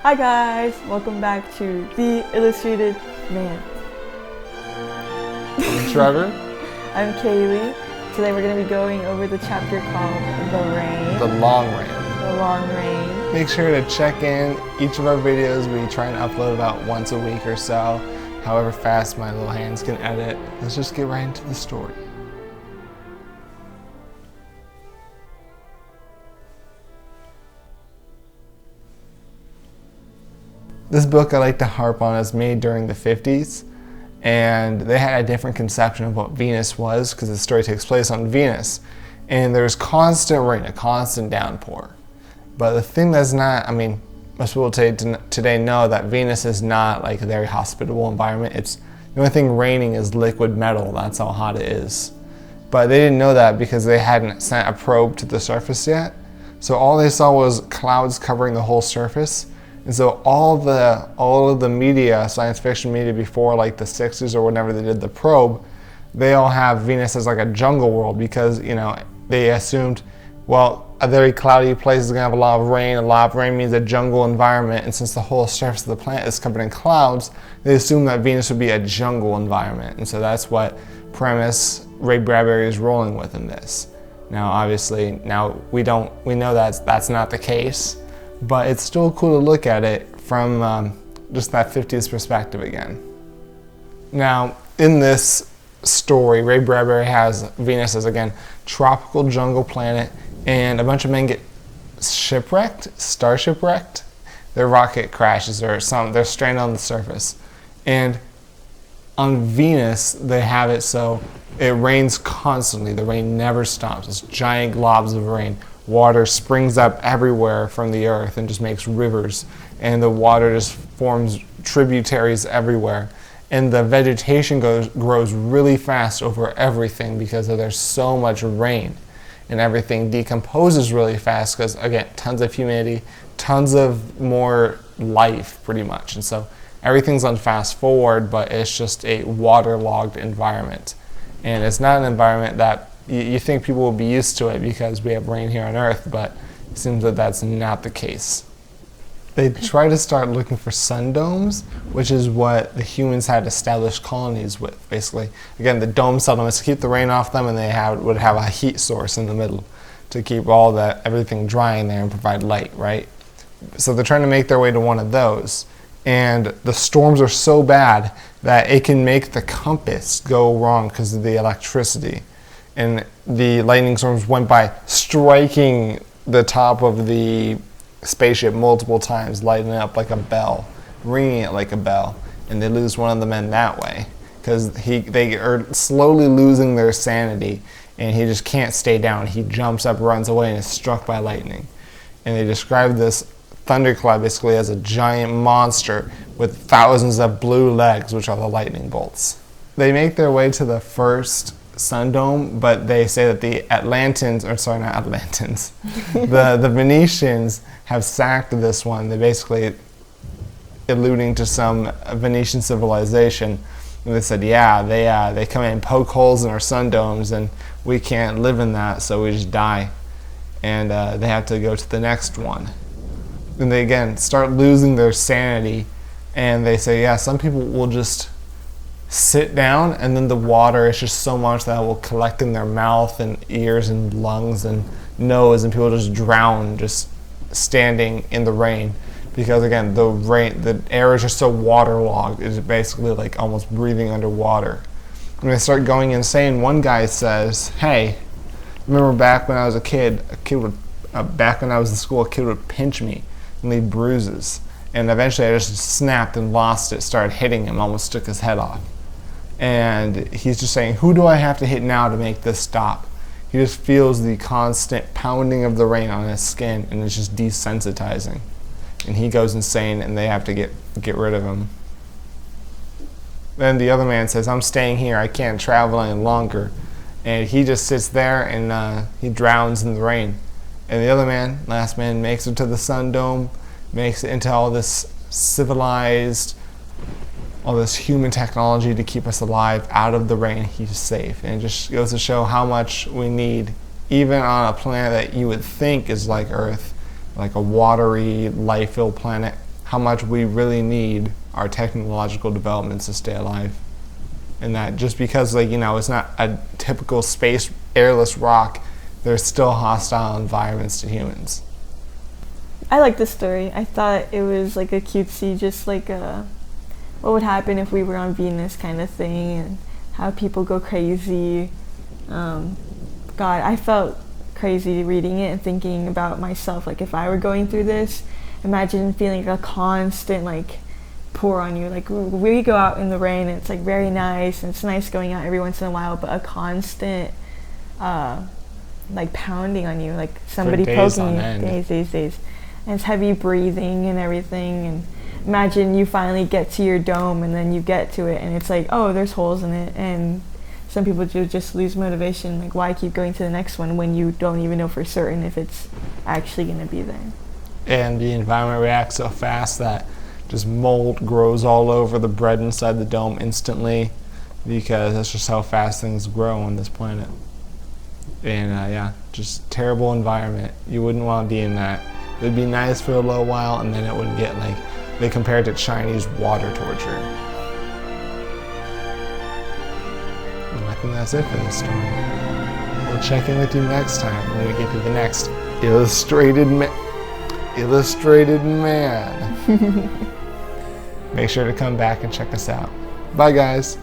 Hi guys, welcome back to The Illustrated Man. I'm Trevor. I'm Kaylee. Today we're going to be going over the chapter called The Rain. The Long Rain. The Long Rain. Make sure to check in each of our videos. We try and upload about once a week or so, however fast my little hands can edit. Let's just get right into the story. This book I like to harp on is made during the 50s, and they had a different conception of what Venus was because the story takes place on Venus. And there's constant rain, a constant downpour. But the thing that's not, most people today know that Venus is not like a very hospitable environment. The only thing raining is liquid metal, that's how hot it is. But they didn't know that because they hadn't sent a probe to the surface yet. So all they saw was clouds covering the whole surface. And so all of the media, science fiction media before like the 60s or whenever they did the probe, they all have Venus as like a jungle world because, they assumed, well, a very cloudy place is gonna have a lot of rain. A lot of rain means a jungle environment. And since the whole surface of the planet is covered in clouds, they assumed that Venus would be a jungle environment. And so that's what premise Ray Bradbury is rolling with in this. Now, obviously, we know that's not the case. But it's still cool to look at it from just that 50s perspective again. Now, in this story, Ray Bradbury has Venus as, again, tropical jungle planet, and a bunch of men get shipwrecked. Their rocket crashes or something. They're stranded on the surface. And on Venus, they have it so it rains constantly. The rain never stops. It's giant globs of rain. Water springs up everywhere from the earth and just makes rivers, and the water just forms tributaries everywhere, and the vegetation grows really fast over everything because there's so much rain, and everything decomposes really fast because, again, tons of humidity, tons of more life pretty much. And so everything's on fast forward, but it's just a waterlogged environment, and it's not an environment that you think people will be used to it because we have rain here on Earth, but it seems that that's not the case. They try to start looking for sun domes, which is what the humans had established colonies with, basically. Again, the dome settlements to keep the rain off them, and they would have a heat source in the middle to keep everything drying there and provide light, right? So they're trying to make their way to one of those. And the storms are so bad that it can make the compass go wrong because of the electricity. And the lightning storms went by striking the top of the spaceship multiple times, lighting it up like a bell, ringing it like a bell, and they lose one of the men that way because they are slowly losing their sanity, and he just can't stay down. He jumps up, runs away, and is struck by lightning. And they describe this thundercloud basically as a giant monster with thousands of blue legs, which are the lightning bolts. They make their way to the first sun dome, but they say that the the Venetians have sacked this one. They basically alluding to some Venetian civilization. And they said, they come in and poke holes in our sun domes, and we can't live in that, so we just die. And they have to go to the next one. And they again start losing their sanity, and they say, some people will just sit down, and then the water is just so much that it will collect in their mouth and ears and lungs and nose, and people just drown just standing in the rain because, again, the air is just so waterlogged. It's basically like almost breathing underwater. And they start going insane. One guy says, "Hey, remember back when I was a kid back when I was in school, a kid would pinch me and leave bruises, and eventually I just snapped and lost it, started hitting him, almost took his head off." And he's just saying, who do I have to hit now to make this stop? He just feels the constant pounding of the rain on his skin, and it's just desensitizing. And he goes insane, and they have to get rid of him. Then the other man says, "I'm staying here. I can't travel any longer." And he just sits there, and he drowns in the rain. And the other man, last man, makes it to the sun dome, makes it into all this civilized, all this human technology to keep us alive out of the rain. He's safe. And it just goes to show how much we need, even on a planet that you would think is like Earth, like a watery, life-filled planet, how much we really need our technological developments to stay alive. And that just because, like, you know, it's not a typical space airless rock, there's still hostile environments to humans. I like the story. I thought it was like a cutesy, just like a what would happen if we were on Venus kind of thing, and how people go crazy. God, I felt crazy reading it and thinking about myself. Like, if I were going through this, imagine feeling like a constant like pour on you. Like, we go out in the rain and it's like very nice, and it's nice going out every once in a while, but a constant like pounding on you, like somebody poking you days, and it's heavy breathing and everything. And imagine you finally get to your dome, and then you get to it and it's like, oh, there's holes in it, and some people do just lose motivation. Like, why keep going to the next one when you don't even know for certain if it's actually going to be there? And the environment reacts so fast that just mold grows all over the bread inside the dome instantly, because that's just how fast things grow on this planet. And yeah, just terrible environment. You wouldn't want to be in that. It would be nice for a little while, and then it would get like, they compare it to Chinese water torture. And I think that's it for this story. We'll check in with you next time when we get to the next illustrated man. Make sure to come back and check us out. Bye, guys.